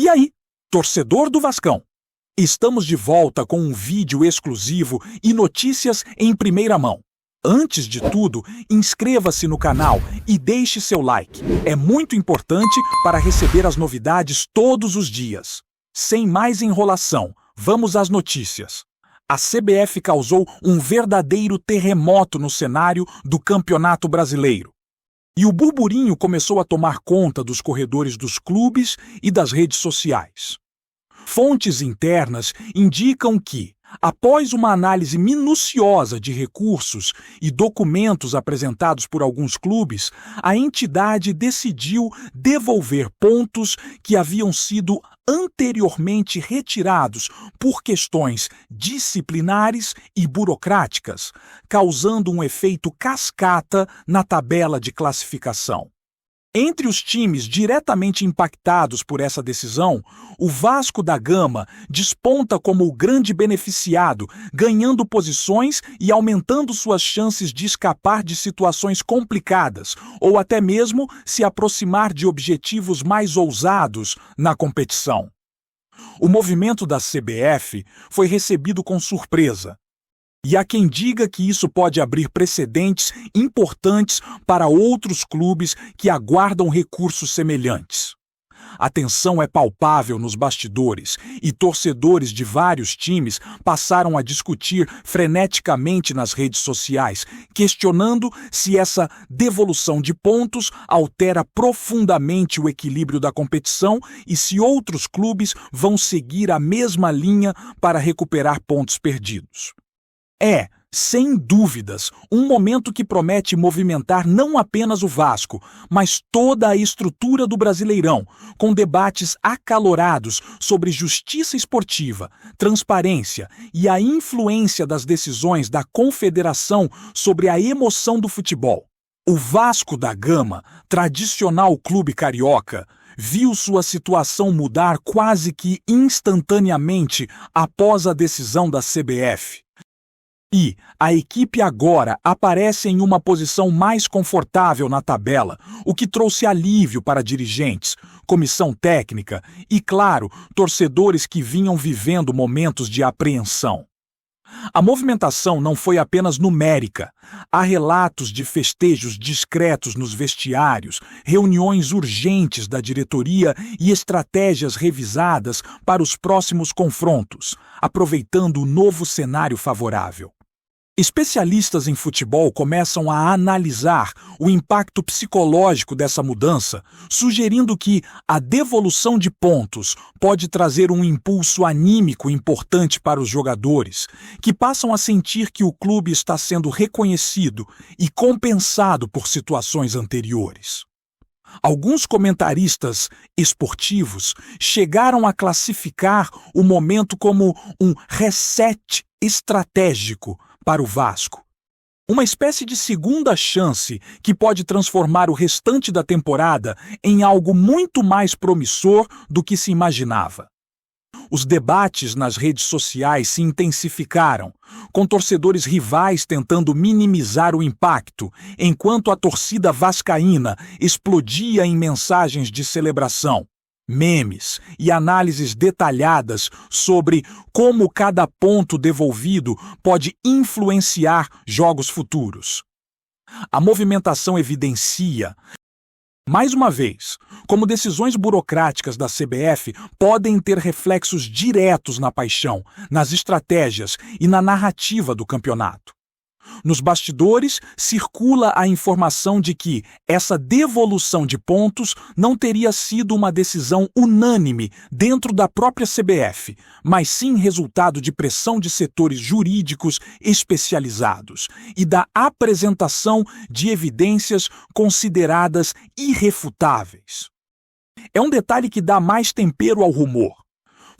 E aí, torcedor do Vascão? Estamos de volta com um vídeo exclusivo e notícias em primeira mão. Antes de tudo, inscreva-se no canal e deixe seu like. É muito importante para receber as novidades todos os dias. Sem mais enrolação, vamos às notícias. A CBF causou um verdadeiro terremoto no cenário do Campeonato Brasileiro. E o burburinho começou a tomar conta dos corredores dos clubes e das redes sociais. Fontes internas indicam que, após uma análise minuciosa de recursos e documentos apresentados por alguns clubes, a entidade decidiu devolver pontos que haviam sido anteriormente retirados por questões disciplinares e burocráticas, causando um efeito cascata na tabela de classificação. Entre os times diretamente impactados por essa decisão, o Vasco da Gama desponta como o grande beneficiado, ganhando posições e aumentando suas chances de escapar de situações complicadas ou até mesmo se aproximar de objetivos mais ousados na competição. O movimento da CBF foi recebido com surpresa. E há quem diga que isso pode abrir precedentes importantes para outros clubes que aguardam recursos semelhantes. A tensão é palpável nos bastidores e torcedores de vários times passaram a discutir freneticamente nas redes sociais, questionando se essa devolução de pontos altera profundamente o equilíbrio da competição e se outros clubes vão seguir a mesma linha para recuperar pontos perdidos. É, sem dúvidas, um momento que promete movimentar não apenas o Vasco, mas toda a estrutura do Brasileirão, com debates acalorados sobre justiça esportiva, transparência e a influência das decisões da Confederação sobre a emoção do futebol. O Vasco da Gama, tradicional clube carioca, viu sua situação mudar quase que instantaneamente após a decisão da CBF. E a equipe agora aparece em uma posição mais confortável na tabela, o que trouxe alívio para dirigentes, comissão técnica e, claro, torcedores que vinham vivendo momentos de apreensão. A movimentação não foi apenas numérica. Há relatos de festejos discretos nos vestiários, reuniões urgentes da diretoria e estratégias revisadas para os próximos confrontos, aproveitando o novo cenário favorável. Especialistas em futebol começam a analisar o impacto psicológico dessa mudança, sugerindo que a devolução de pontos pode trazer um impulso anímico importante para os jogadores, que passam a sentir que o clube está sendo reconhecido e compensado por situações anteriores. Alguns comentaristas esportivos chegaram a classificar o momento como um reset estratégico para o Vasco. Uma espécie de segunda chance que pode transformar o restante da temporada em algo muito mais promissor do que se imaginava. Os debates nas redes sociais se intensificaram, com torcedores rivais tentando minimizar o impacto, enquanto a torcida vascaína explodia em mensagens de celebração, memes e análises detalhadas sobre como cada ponto devolvido pode influenciar jogos futuros. A movimentação evidencia, mais uma vez, como decisões burocráticas da CBF podem ter reflexos diretos na paixão, nas estratégias e na narrativa do campeonato. Nos bastidores, circula a informação de que essa devolução de pontos não teria sido uma decisão unânime dentro da própria CBF, mas sim resultado de pressão de setores jurídicos especializados e da apresentação de evidências consideradas irrefutáveis. É um detalhe que dá mais tempero ao rumor.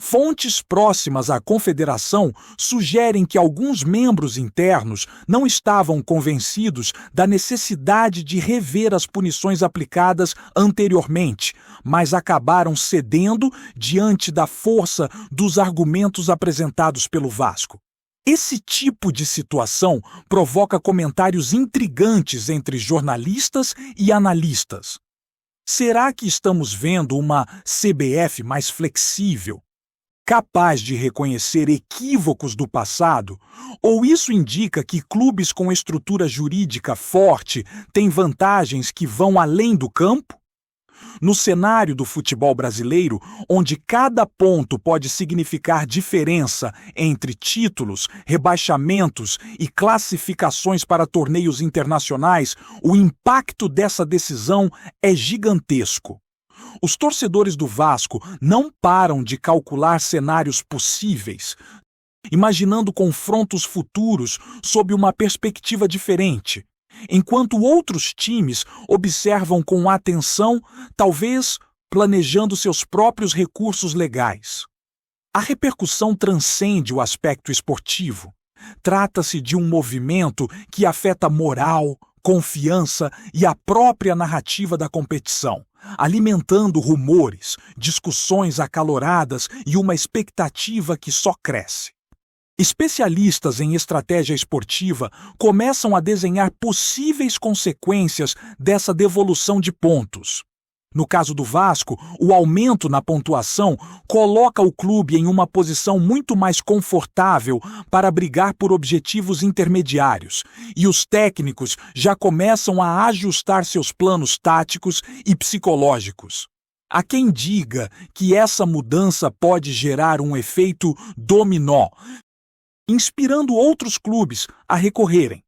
Fontes próximas à Confederação sugerem que alguns membros internos não estavam convencidos da necessidade de rever as punições aplicadas anteriormente, mas acabaram cedendo diante da força dos argumentos apresentados pelo Vasco. Esse tipo de situação provoca comentários intrigantes entre jornalistas e analistas. Será que estamos vendo uma CBF mais flexível, capaz de reconhecer equívocos do passado? Ou isso indica que clubes com estrutura jurídica forte têm vantagens que vão além do campo? No cenário do futebol brasileiro, onde cada ponto pode significar diferença entre títulos, rebaixamentos e classificações para torneios internacionais, o impacto dessa decisão é gigantesco. Os torcedores do Vasco não param de calcular cenários possíveis, imaginando confrontos futuros sob uma perspectiva diferente, enquanto outros times observam com atenção, talvez planejando seus próprios recursos legais. A repercussão transcende o aspecto esportivo. Trata-se de um movimento que afeta moral, confiança e a própria narrativa da competição, alimentando rumores, discussões acaloradas e uma expectativa que só cresce. Especialistas em estratégia esportiva começam a desenhar possíveis consequências dessa devolução de pontos. No caso do Vasco, o aumento na pontuação coloca o clube em uma posição muito mais confortável para brigar por objetivos intermediários, e os técnicos já começam a ajustar seus planos táticos e psicológicos. Há quem diga que essa mudança pode gerar um efeito dominó, inspirando outros clubes a recorrerem,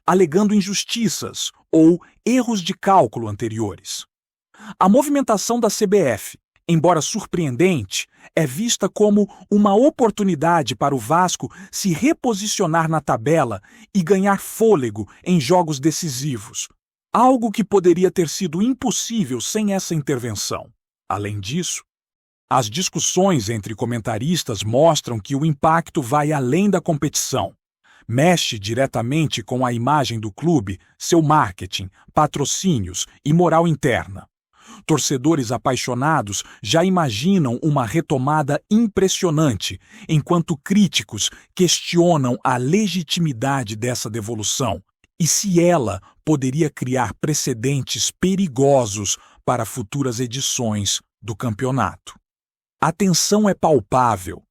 alegando injustiças ou erros de cálculo anteriores. A movimentação da CBF, embora surpreendente, é vista como uma oportunidade para o Vasco se reposicionar na tabela e ganhar fôlego em jogos decisivos, algo que poderia ter sido impossível sem essa intervenção. Além disso, as discussões entre comentaristas mostram que o impacto vai além da competição. Mexe diretamente com a imagem do clube, seu marketing, patrocínios e moral interna. Torcedores apaixonados já imaginam uma retomada impressionante, enquanto críticos questionam a legitimidade dessa devolução e se ela poderia criar precedentes perigosos para futuras edições do campeonato. A tensão é palpável.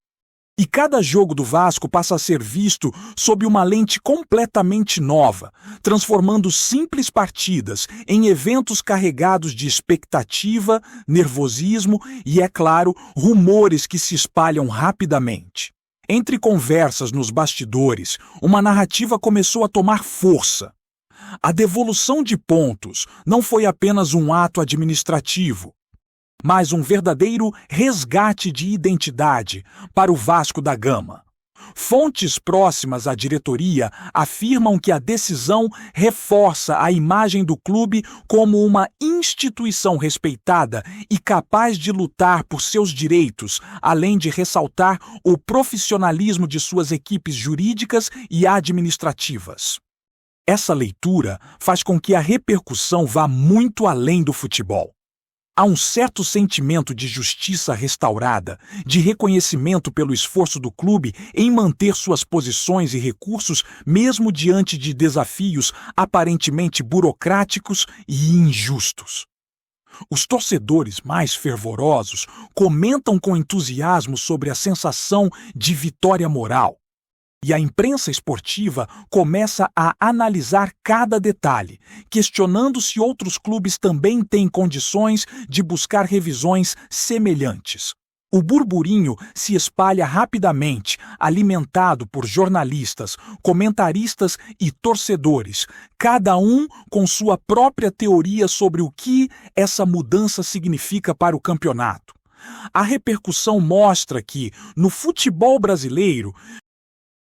E cada jogo do Vasco passa a ser visto sob uma lente completamente nova, transformando simples partidas em eventos carregados de expectativa, nervosismo e, é claro, rumores que se espalham rapidamente. Entre conversas nos bastidores, uma narrativa começou a tomar força. A devolução de pontos não foi apenas um ato administrativo, mas um verdadeiro resgate de identidade para o Vasco da Gama. Fontes próximas à diretoria afirmam que a decisão reforça a imagem do clube como uma instituição respeitada e capaz de lutar por seus direitos, além de ressaltar o profissionalismo de suas equipes jurídicas e administrativas. Essa leitura faz com que a repercussão vá muito além do futebol. Há um certo sentimento de justiça restaurada, de reconhecimento pelo esforço do clube em manter suas posições e recursos mesmo diante de desafios aparentemente burocráticos e injustos. Os torcedores mais fervorosos comentam com entusiasmo sobre a sensação de vitória moral. E a imprensa esportiva começa a analisar cada detalhe, questionando se outros clubes também têm condições de buscar revisões semelhantes. O burburinho se espalha rapidamente, alimentado por jornalistas, comentaristas e torcedores, cada um com sua própria teoria sobre o que essa mudança significa para o campeonato. A repercussão mostra que, no futebol brasileiro,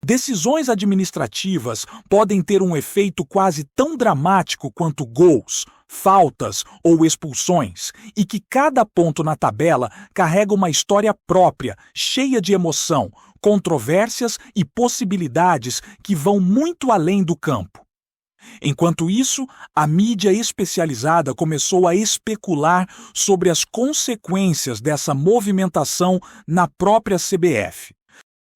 decisões administrativas podem ter um efeito quase tão dramático quanto gols, faltas ou expulsões, e que cada ponto na tabela carrega uma história própria, cheia de emoção, controvérsias e possibilidades que vão muito além do campo. Enquanto isso, a mídia especializada começou a especular sobre as consequências dessa movimentação na própria CBF,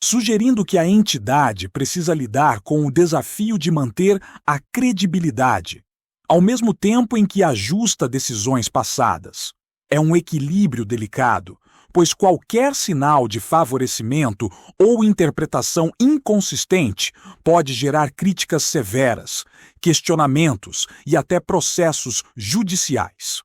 sugerindo que a entidade precisa lidar com o desafio de manter a credibilidade. ao mesmo tempo em que ajusta decisões passadas. É um equilíbrio delicado, pois qualquer sinal de favorecimento ou interpretação inconsistente pode gerar críticas severas, questionamentos e até processos judiciais.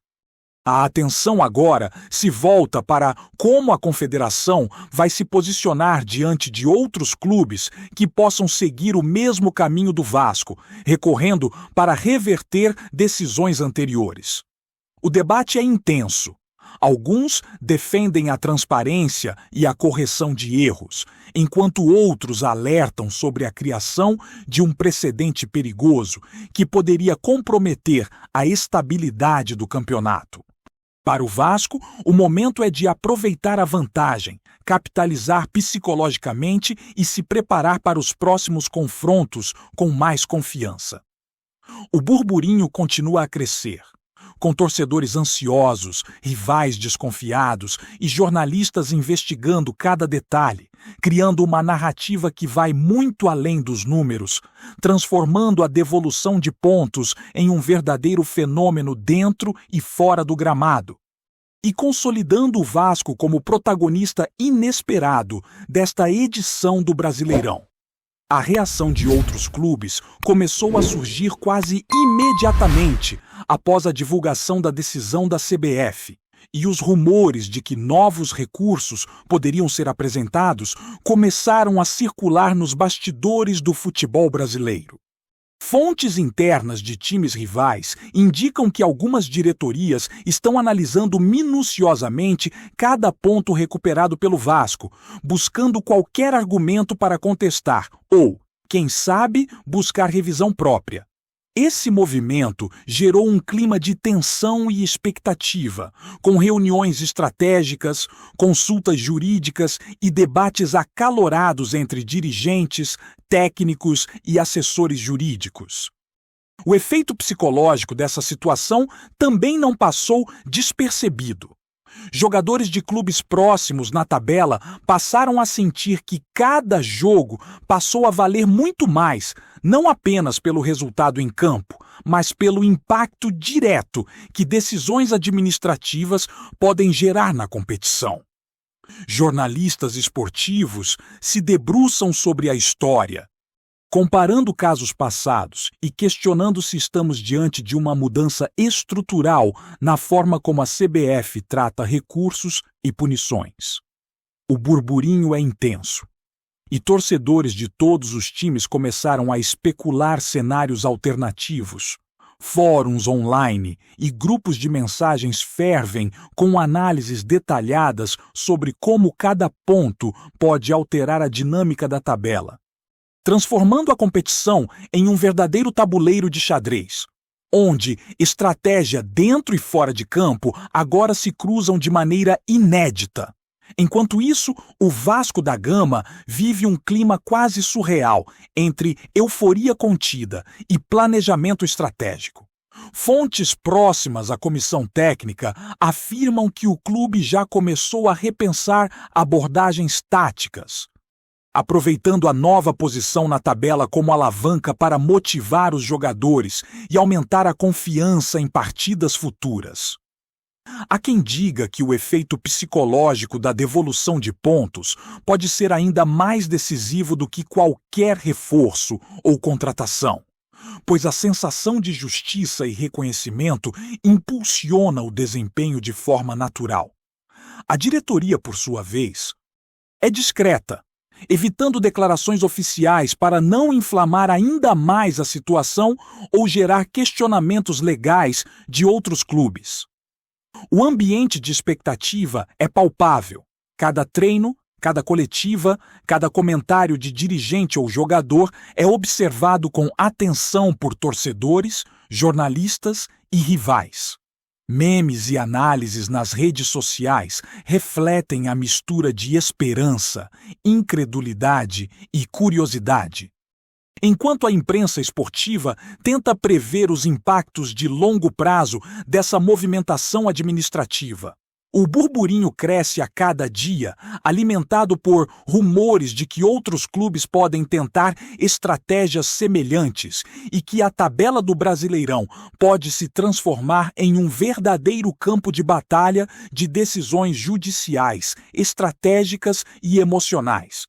A atenção agora se volta para como a confederação vai se posicionar diante de outros clubes que possam seguir o mesmo caminho do Vasco, recorrendo para reverter decisões anteriores. O debate é intenso. Alguns defendem a transparência e a correção de erros, enquanto outros alertam sobre a criação de um precedente perigoso que poderia comprometer a estabilidade do campeonato. Para o Vasco, o momento é de aproveitar a vantagem, capitalizar psicologicamente e se preparar para os próximos confrontos com mais confiança. O burburinho continua a crescer, com torcedores ansiosos, rivais desconfiados e jornalistas investigando cada detalhe, criando uma narrativa que vai muito além dos números, transformando a devolução de pontos em um verdadeiro fenômeno dentro e fora do gramado, e consolidando o Vasco como protagonista inesperado desta edição do Brasileirão. A reação de outros clubes começou a surgir quase imediatamente após a divulgação da decisão da CBF, e os rumores de que novos recursos poderiam ser apresentados começaram a circular nos bastidores do futebol brasileiro. Fontes internas de times rivais indicam que algumas diretorias estão analisando minuciosamente cada ponto recuperado pelo Vasco, buscando qualquer argumento para contestar ou, quem sabe, buscar revisão própria. Esse movimento gerou um clima de tensão e expectativa, com reuniões estratégicas, consultas jurídicas e debates acalorados entre dirigentes, técnicos e assessores jurídicos. O efeito psicológico dessa situação também não passou despercebido. Jogadores de clubes próximos na tabela passaram a sentir que cada jogo passou a valer muito mais, não apenas pelo resultado em campo, mas pelo impacto direto que decisões administrativas podem gerar na competição. Jornalistas esportivos se debruçam sobre a história, comparando casos passados e questionando se estamos diante de uma mudança estrutural na forma como a CBF trata recursos e punições. O burburinho é intenso, e torcedores de todos os times começaram a especular cenários alternativos. Fóruns online e grupos de mensagens fervem com análises detalhadas sobre como cada ponto pode alterar a dinâmica da tabela, transformando a competição em um verdadeiro tabuleiro de xadrez, onde estratégia dentro e fora de campo agora se cruzam de maneira inédita. Enquanto isso, o Vasco da Gama vive um clima quase surreal entre euforia contida e planejamento estratégico. Fontes próximas à comissão técnica afirmam que o clube já começou a repensar abordagens táticas, aproveitando a nova posição na tabela como alavanca para motivar os jogadores e aumentar a confiança em partidas futuras. Há quem diga que o efeito psicológico da devolução de pontos pode ser ainda mais decisivo do que qualquer reforço ou contratação, pois a sensação de justiça e reconhecimento impulsiona o desempenho de forma natural. A diretoria, por sua vez, é discreta, evitando declarações oficiais para não inflamar ainda mais a situação ou gerar questionamentos legais de outros clubes. O ambiente de expectativa é palpável. Cada treino, cada coletiva, cada comentário de dirigente ou jogador é observado com atenção por torcedores, jornalistas e rivais. Memes e análises nas redes sociais refletem a mistura de esperança, incredulidade e curiosidade. Enquanto a imprensa esportiva tenta prever os impactos de longo prazo dessa movimentação administrativa, O burburinho cresce a cada dia, alimentado por rumores de que outros clubes podem tentar estratégias semelhantes e que a tabela do Brasileirão pode se transformar em um verdadeiro campo de batalha de decisões judiciais, estratégicas e emocionais.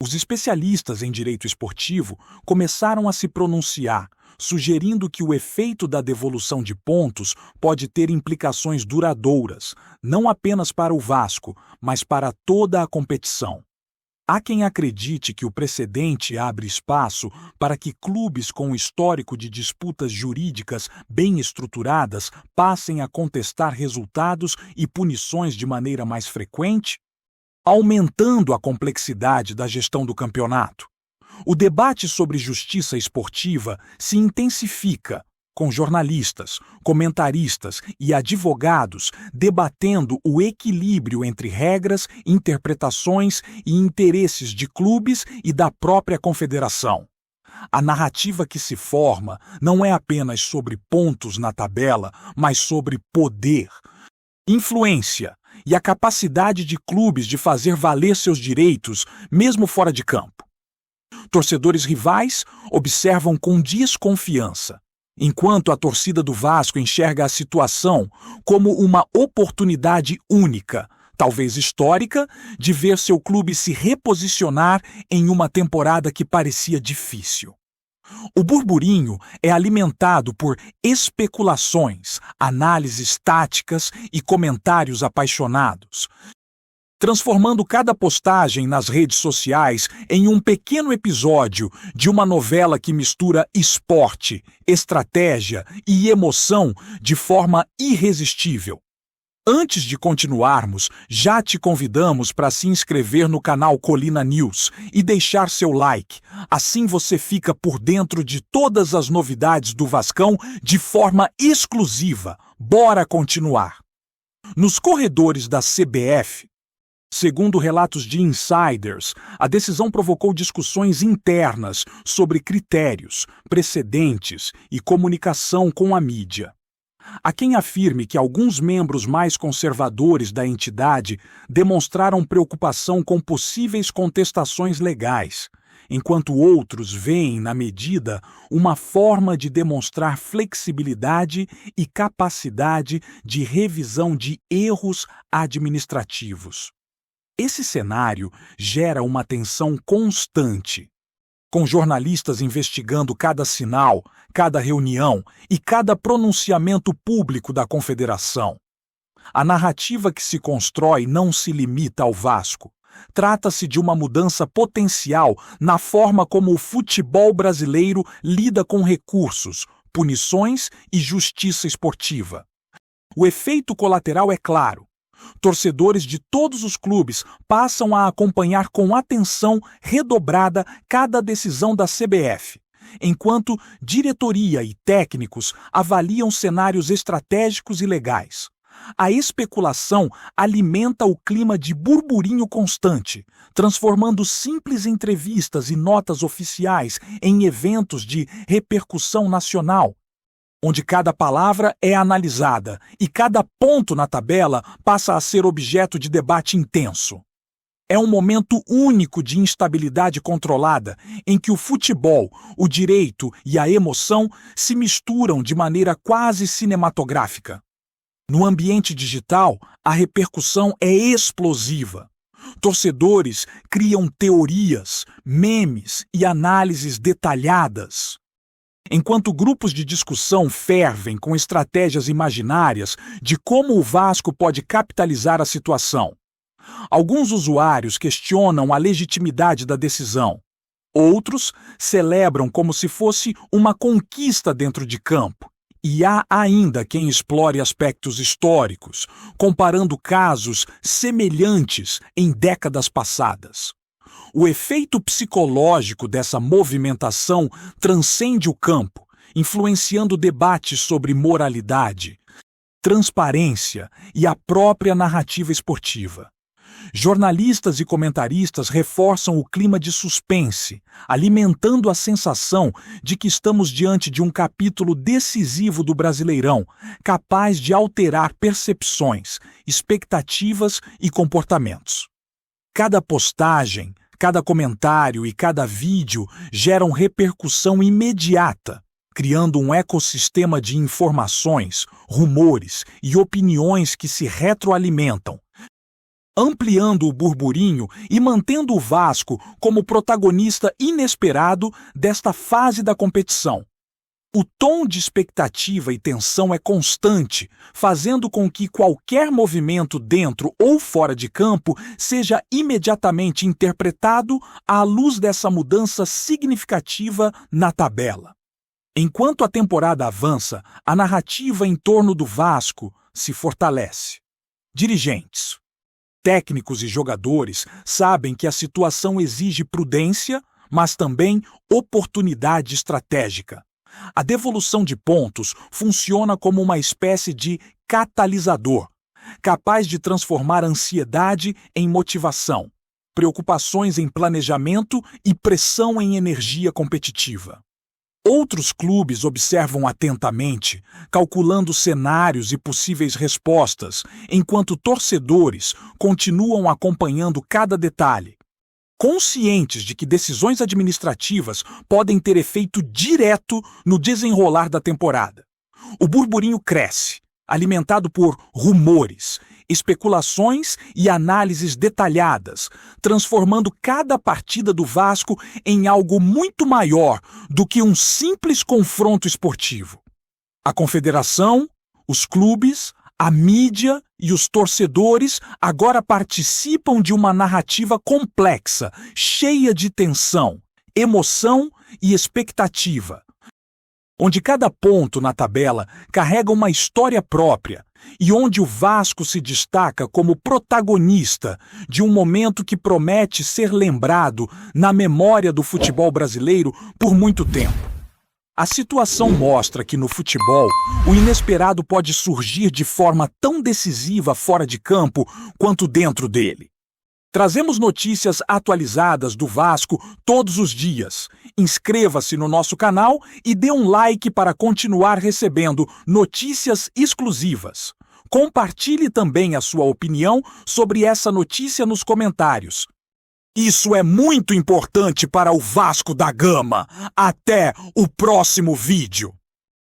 Os especialistas em direito esportivo começaram a se pronunciar, sugerindo que o efeito da devolução de pontos pode ter implicações duradouras, não apenas para o Vasco, mas para toda a competição. Há quem acredite que o precedente abre espaço para que clubes com histórico de disputas jurídicas bem estruturadas passem a contestar resultados e punições de maneira mais frequente, aumentando a complexidade da gestão do campeonato. O debate sobre justiça esportiva se intensifica, com jornalistas, comentaristas e advogados debatendo o equilíbrio entre regras, interpretações e interesses de clubes e da própria confederação. A narrativa que se forma não é apenas sobre pontos na tabela, mas sobre poder, influência e a capacidade de clubes de fazer valer seus direitos, mesmo fora de campo. Torcedores rivais observam com desconfiança, enquanto a torcida do Vasco enxerga a situação como uma oportunidade única, talvez histórica, de ver seu clube se reposicionar em uma temporada que parecia difícil. O burburinho é alimentado por especulações, análises táticas e comentários apaixonados, transformando cada postagem nas redes sociais em um pequeno episódio de uma novela que mistura esporte, estratégia e emoção de forma irresistível. Antes de continuarmos, já te convidamos para se inscrever no canal Colina News e deixar seu like. Assim você fica por dentro de todas as novidades do Vascão de forma exclusiva. Bora continuar! Nos corredores da CBF, segundo relatos de insiders, a decisão provocou discussões internas sobre critérios, precedentes e comunicação com a mídia. Há quem afirme que alguns membros mais conservadores da entidade demonstraram preocupação com possíveis contestações legais, enquanto outros veem na medida uma forma de demonstrar flexibilidade e capacidade de revisão de erros administrativos. Esse cenário gera uma tensão constante, com jornalistas investigando cada sinal, cada reunião e cada pronunciamento público da confederação. A narrativa que se constrói não se limita ao Vasco. Trata-se de uma mudança potencial na forma como o futebol brasileiro lida com recursos, punições e justiça esportiva. O efeito colateral é claro. Torcedores de todos os clubes passam a acompanhar com atenção redobrada cada decisão da CBF, enquanto diretoria e técnicos avaliam cenários estratégicos e legais. A especulação alimenta o clima de burburinho constante, transformando simples entrevistas e notas oficiais em eventos de repercussão nacional, onde cada palavra é analisada e cada ponto na tabela passa a ser objeto de debate intenso. É um momento único de instabilidade controlada, em que o futebol, o direito e a emoção se misturam de maneira quase cinematográfica. No ambiente digital, a repercussão é explosiva. Torcedores criam teorias, memes e análises detalhadas, enquanto grupos de discussão fervem com estratégias imaginárias de como o Vasco pode capitalizar a situação. Alguns usuários questionam a legitimidade da decisão. Outros celebram como se fosse uma conquista dentro de campo. E há ainda quem explore aspectos históricos, comparando casos semelhantes em décadas passadas. O efeito psicológico dessa movimentação transcende o campo, influenciando debates sobre moralidade, transparência e a própria narrativa esportiva. Jornalistas e comentaristas reforçam o clima de suspense, alimentando a sensação de que estamos diante de um capítulo decisivo do Brasileirão, capaz de alterar percepções, expectativas e comportamentos. Cada postagem, cada comentário e cada vídeo geram repercussão imediata, criando um ecossistema de informações, rumores e opiniões que se retroalimentam, ampliando o burburinho e mantendo o Vasco como protagonista inesperado desta fase da competição. O tom de expectativa e tensão é constante, fazendo com que qualquer movimento dentro ou fora de campo seja imediatamente interpretado à luz dessa mudança significativa na tabela. Enquanto a temporada avança, a narrativa em torno do Vasco se fortalece. Dirigentes, técnicos e jogadores sabem que a situação exige prudência, mas também oportunidade estratégica. A devolução de pontos funciona como uma espécie de catalisador, capaz de transformar ansiedade em motivação, preocupações em planejamento e pressão em energia competitiva. Outros clubes observam atentamente, calculando cenários e possíveis respostas, enquanto torcedores continuam acompanhando cada detalhe, conscientes de que decisões administrativas podem ter efeito direto no desenrolar da temporada. O burburinho cresce, alimentado por rumores, especulações e análises detalhadas, transformando cada partida do Vasco em algo muito maior do que um simples confronto esportivo. A confederação, os clubes, a mídia e os torcedores agora participam de uma narrativa complexa, cheia de tensão, emoção e expectativa, onde cada ponto na tabela carrega uma história própria e onde o Vasco se destaca como protagonista de um momento que promete ser lembrado na memória do futebol brasileiro por muito tempo. A situação mostra que no futebol, o inesperado pode surgir de forma tão decisiva fora de campo quanto dentro dele. Trazemos notícias atualizadas do Vasco todos os dias. Inscreva-se no nosso canal e dê um like para continuar recebendo notícias exclusivas. Compartilhe também a sua opinião sobre essa notícia nos comentários. Isso é muito importante para o Vasco da Gama. Até o próximo vídeo.